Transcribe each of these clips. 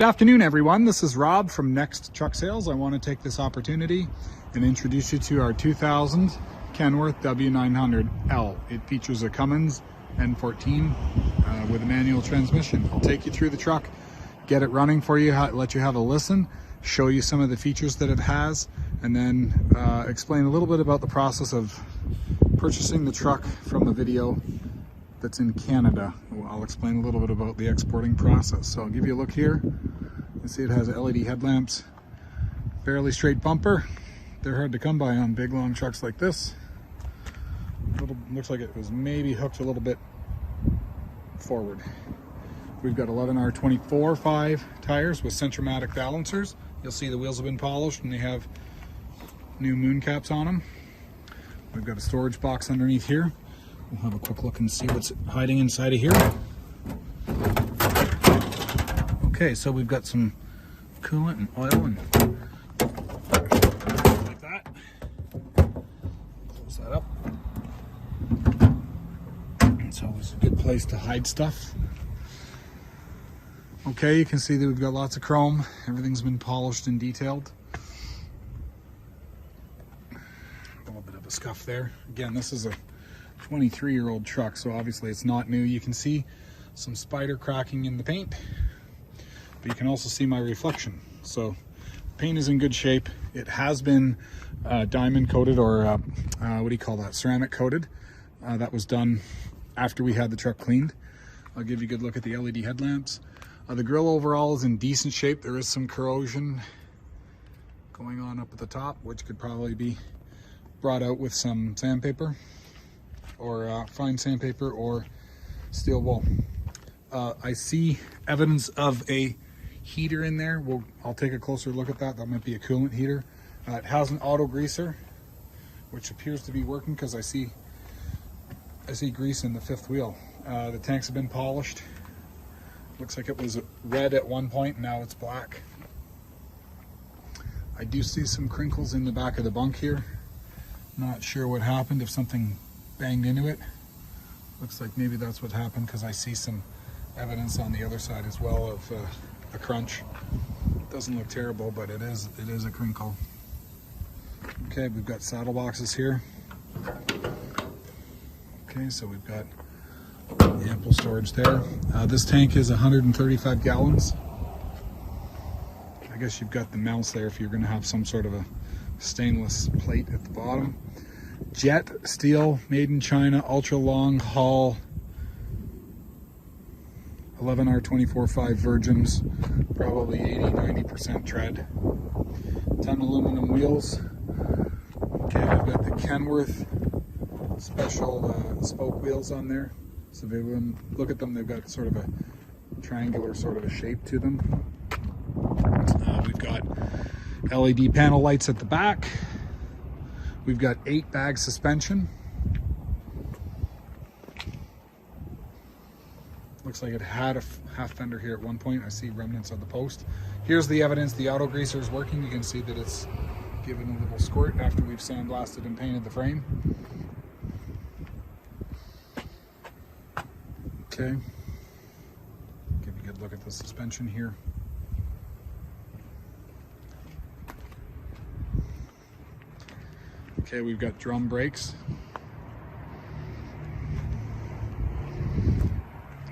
Good afternoon, everyone. This is Rob from Next Truck Sales. I want to take this opportunity and introduce you to our 2000 Kenworth W900L. It features a Cummins N14 with a manual transmission. I'll take you through the truck, get it running for you, let you have a listen, show you some of the features that it has, and then explain a little bit about the process of purchasing the truck from the video that's in Canada. I'll explain a little bit about the exporting process. So I'll give you a look here. You see it has LED headlamps, fairly straight bumper. They're hard to come by on big long trucks like this. Looks like it was maybe hooked a little bit forward. We've got 11R24/5 tires with Centromatic balancers. You'll see the wheels have been polished and they have new moon caps on them. We've got a storage box underneath here. We'll have a quick look and see what's hiding inside of here. Okay, so we've got some coolant and oil and like that. Close that up. It's always a good place to hide stuff. Okay, you can see that we've got lots of chrome. Everything's been polished and detailed. A little bit of a scuff there. Again, this is a 23-year-old truck, so obviously it's not new. You can see some spider cracking in the paint, but you can also see my reflection. So the paint is in good shape. It has been diamond coated, or what do you call that, ceramic coated. That was done after we had the truck cleaned. I'll give you a good look at the LED headlamps. The grille overall is in decent shape. There is some corrosion going on up at the top, which could probably be brought out with some sandpaper, or fine sandpaper or steel wool. I see evidence of a heater in there. I'll take a closer look at that. That might be a coolant heater. It has an auto greaser, which appears to be working because I see grease in the fifth wheel. The tanks have been polished. Looks like it was red at one point, now it's black. I do see some crinkles in the back of the bunk here. Not sure what happened, if something banged into it. Looks like maybe that's what happened, because I see some evidence on the other side as well of a crunch. Doesn't look terrible, but it is a crinkle. Okay, we've got saddle boxes here. Okay, so we've got ample storage there. This tank is 135 gallons. I guess you've got the mounts there if you're going to have some sort of a stainless plate at the bottom. Jet steel, made in China, ultra long haul, 11R24/5 virgins, probably 80-90% tread. 10 aluminum wheels. Okay, we've got the Kenworth special spoke wheels on there. So they, when look at them, they've got sort of a triangular sort of a shape to them. We've got LED panel lights at the back. We've got 8-bag suspension. Looks like it had a half fender here at one point. I see remnants of the post. Here's the evidence the auto greaser is working. You can see that it's given a little squirt after we've sandblasted and painted the frame. Okay. Give you a good look at the suspension here. Okay, we've got drum brakes.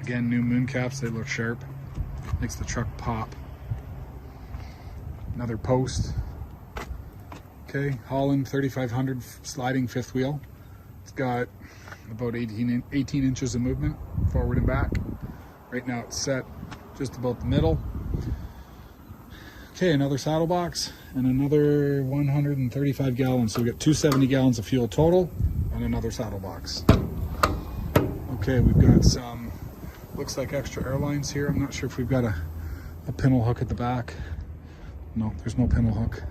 Again, new moon caps, they look sharp. Makes the truck pop. Another post. Okay, Holland 3500 sliding fifth wheel. It's got about 18 inches of movement, forward and back. Right now it's set just about the middle. Okay, another saddle box and another 135 gallons. So we got 270 gallons of fuel total and another saddle box. Okay, we've got some, looks like extra airlines here. I'm not sure if we've got a pinhole hook at the back. No, there's no pinhole hook.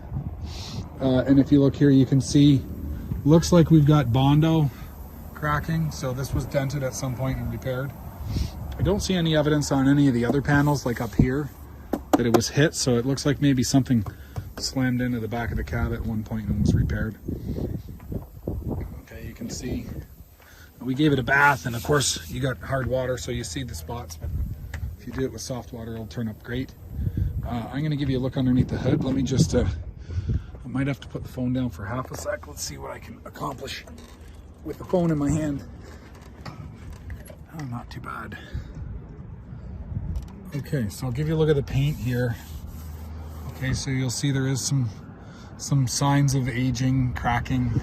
And if you look here, you can see, looks like we've got Bondo cracking. So this was dented at some point and repaired. I don't see any evidence on any of the other panels, like up here, that it was hit, so it looks like maybe something slammed into the back of the cab at one point and was repaired. Okay, you can see we gave it a bath, and of course you got hard water, so you see the spots, but if you do it with soft water it'll turn up great. I'm going to give you a look underneath the hood. Let me just, I might have to put the phone down for half a sec. Let's see what I can accomplish with the phone in my hand. Oh, not too bad. Okay, so I'll give you a look at the paint here. Okay, so you'll see there is some signs of aging, cracking.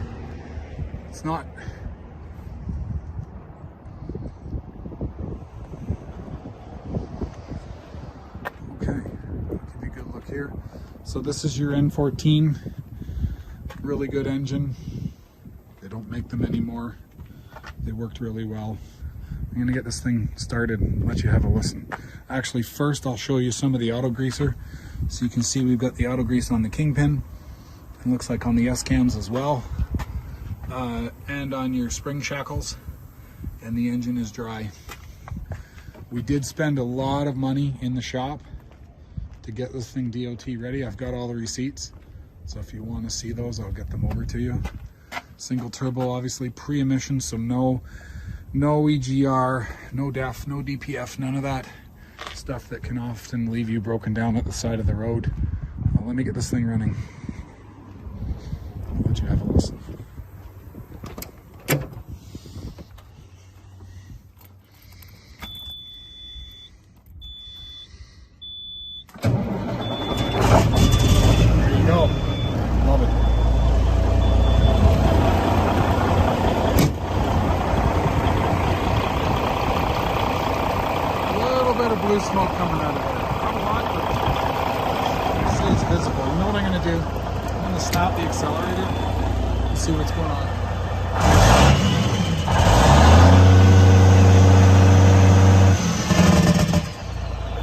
It's not... Okay, I'll give you a good look here. So this is your N14, really good engine. They don't make them anymore. They worked really well. I'm gonna get this thing started and let you have a listen. Actually, first I'll show you some of the auto greaser. So you can see we've got the auto grease on the kingpin. It looks like on the S-cams as well. And on your spring shackles. And the engine is dry. We did spend a lot of money in the shop to get this thing DOT ready. I've got all the receipts. So if you want to see those, I'll get them over to you. Single turbo, obviously pre-emission, so no EGR, no DEF, no DPF, none of that stuff that can often leave you broken down at the side of the road. Well, let me get this thing running. I'll let you have a listen. There you go. Love it. Bit of blue smoke coming out of there. Not a lot, but you see it's visible. You know what I'm going to do? I'm going to stop the accelerator and see what's going on.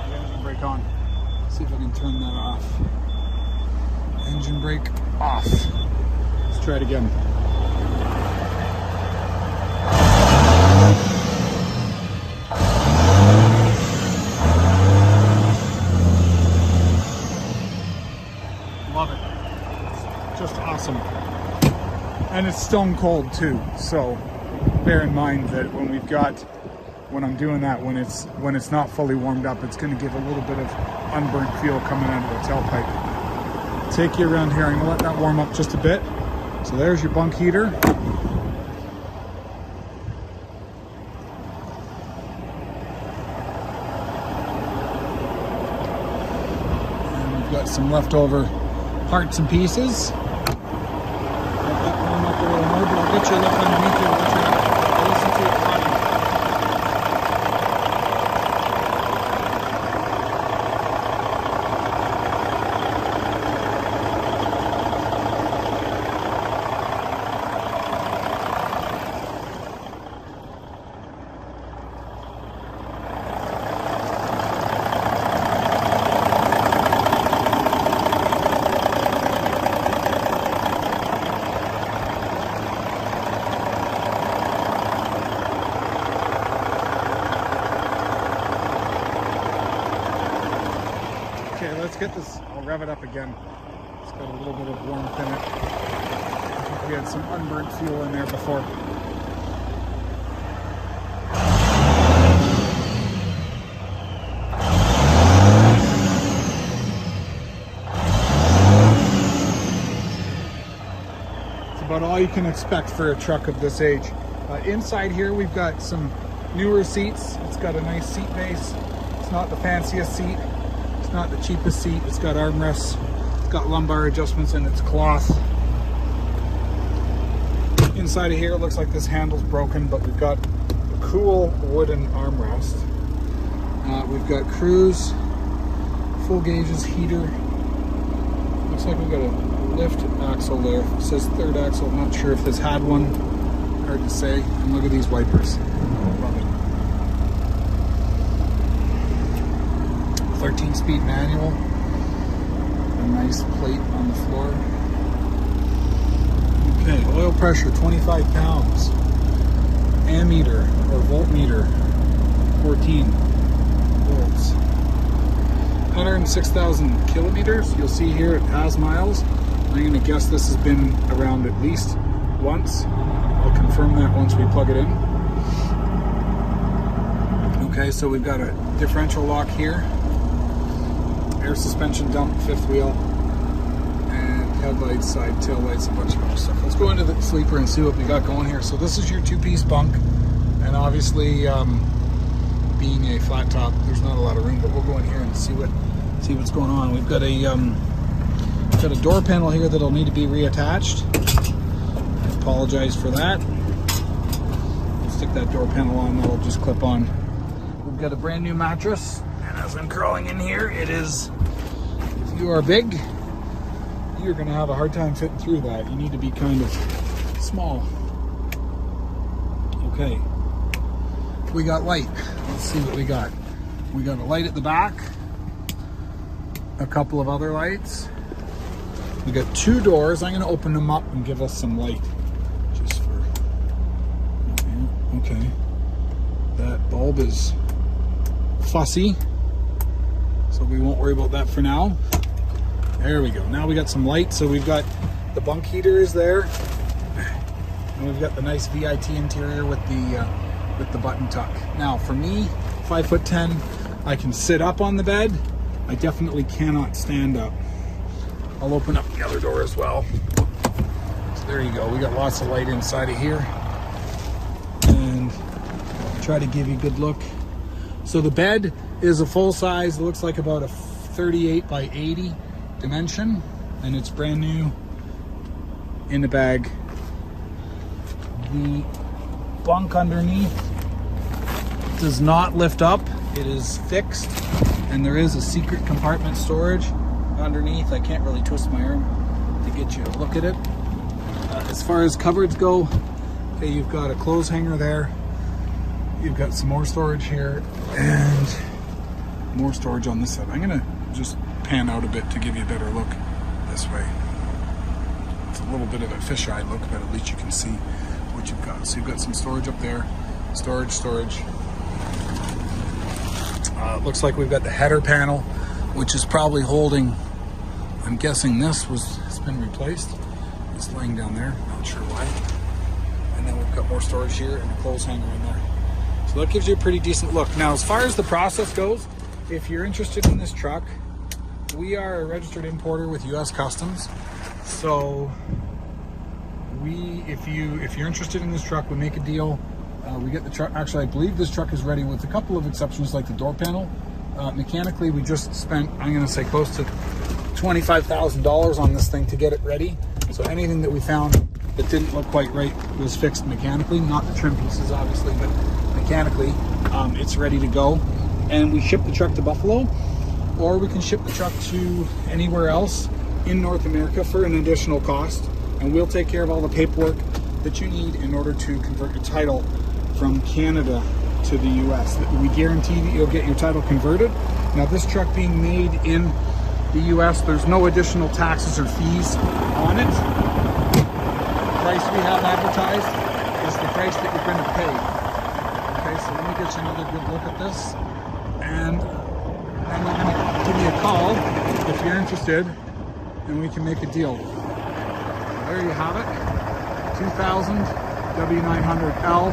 The engine brake on. See if I can turn that off. Engine brake off. Let's try it again. Love it. It's just awesome. And it's stone cold too. So bear in mind that when I'm doing that, when it's not fully warmed up, it's going to give a little bit of unburnt fuel coming out of the tailpipe. Take you around here. I'm going to let that warm up just a bit. So there's your bunk heater. And we've got some leftover parts and pieces. Let that warm up a little more, but I'll get you a look underneath it. I'll listen to it running. Okay, let's get this, I'll rev it up again. It's got a little bit of warmth in it. I think we had some unburnt fuel in there before. It's about all you can expect for a truck of this age. Inside here we've got some newer seats. It's got a nice seat base. It's not the fanciest seat. Not the cheapest seat. It's got armrests, it's got lumbar adjustments, and it's cloth. Inside of here, it looks like this handle's broken, but we've got a cool wooden armrest. We've got cruise, full gauges, heater. Looks like we've got a lift axle there. It says third axle. I'm not sure if this had one. Hard to say. And look at these wipers. Love it. 13-speed manual, a nice plate on the floor. Okay, oil pressure 25 pounds, ammeter or voltmeter 14 volts, 106,000 kilometers. You'll see here it has miles. I'm going to guess this has been around at least once. I'll confirm that once we plug it in. Okay, so we've got a differential lock here. air suspension dump, fifth wheel, and headlights, side tail lights, a bunch of other stuff. Let's go into the sleeper and see what we got going here. So this is your two-piece bunk, and obviously being a flat top, there's not a lot of room, but we'll go in here and see what's going on. We've got a door panel here that'll need to be reattached. I apologize for that. We'll stick that door panel on, that'll just clip on. We've got a brand new mattress, and as I'm crawling in here, it is, if you are big, you're gonna have a hard time fitting through that. You need to be kind of small. Okay, we got light. Let's see what we got. We got a light at the back, a couple of other lights. We got two doors. I'm gonna open them up and give us some light, just for, okay. That bulb is fussy, so we won't worry about that for now. There we go. Now we got some light. So we've got the bunk heaters there, and we've got the nice VIT interior with the button tuck. Now for me, 5'10", I can sit up on the bed. I definitely cannot stand up. I'll open up the other door as well. So there you go. We got lots of light inside of here, and try to give you a good look. So the bed is a full size. It looks like about a 38 by 80 dimension, and it's brand new in the bag. The bunk underneath does not lift up. It is fixed, and there is a secret compartment storage underneath. I can't really twist my arm to get you to look at it. As far as cupboards go, okay, you've got a clothes hanger there. You've got some more storage here and more storage on this side. I'm gonna just pan out a bit to give you a better look this way. It's a little bit of a fisheye look, but at least you can see what you've got. So you've got some storage up there, storage. Looks like we've got the header panel, which is probably holding, I'm guessing it's been replaced. It's laying down there, not sure why. And then we've got more storage here and a clothes hanger in there. So that gives you a pretty decent look. Now, as far as the process goes, if you're interested in this truck, we are a registered importer with US Customs. So if you're interested in this truck, we make a deal. We get the truck. Actually, I believe this truck is ready with a couple of exceptions, like the door panel. Mechanically, we just spent, I'm going to say, close to $25,000 on this thing to get it ready. So anything that we found that didn't look quite right was fixed mechanically, not the trim pieces, obviously, but mechanically, it's ready to go. And we ship the truck to Buffalo, or we can ship the truck to anywhere else in North America for an additional cost, and we'll take care of all the paperwork that you need in order to convert your title from Canada to the US. We guarantee that you'll get your title converted. Now, this truck being made in the US, there's no additional taxes or fees on it. The price we have advertised is the price that you're going to pay. Okay, so let me get you another good look at this, and then you're going to give me a call if you're interested, and we can make a deal. There you have it, 2000 W900L.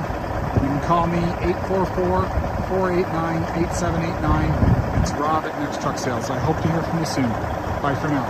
You can call me 844-489-8789. It's Rob at Next Truck Sales. I hope to hear from you soon. Bye for now.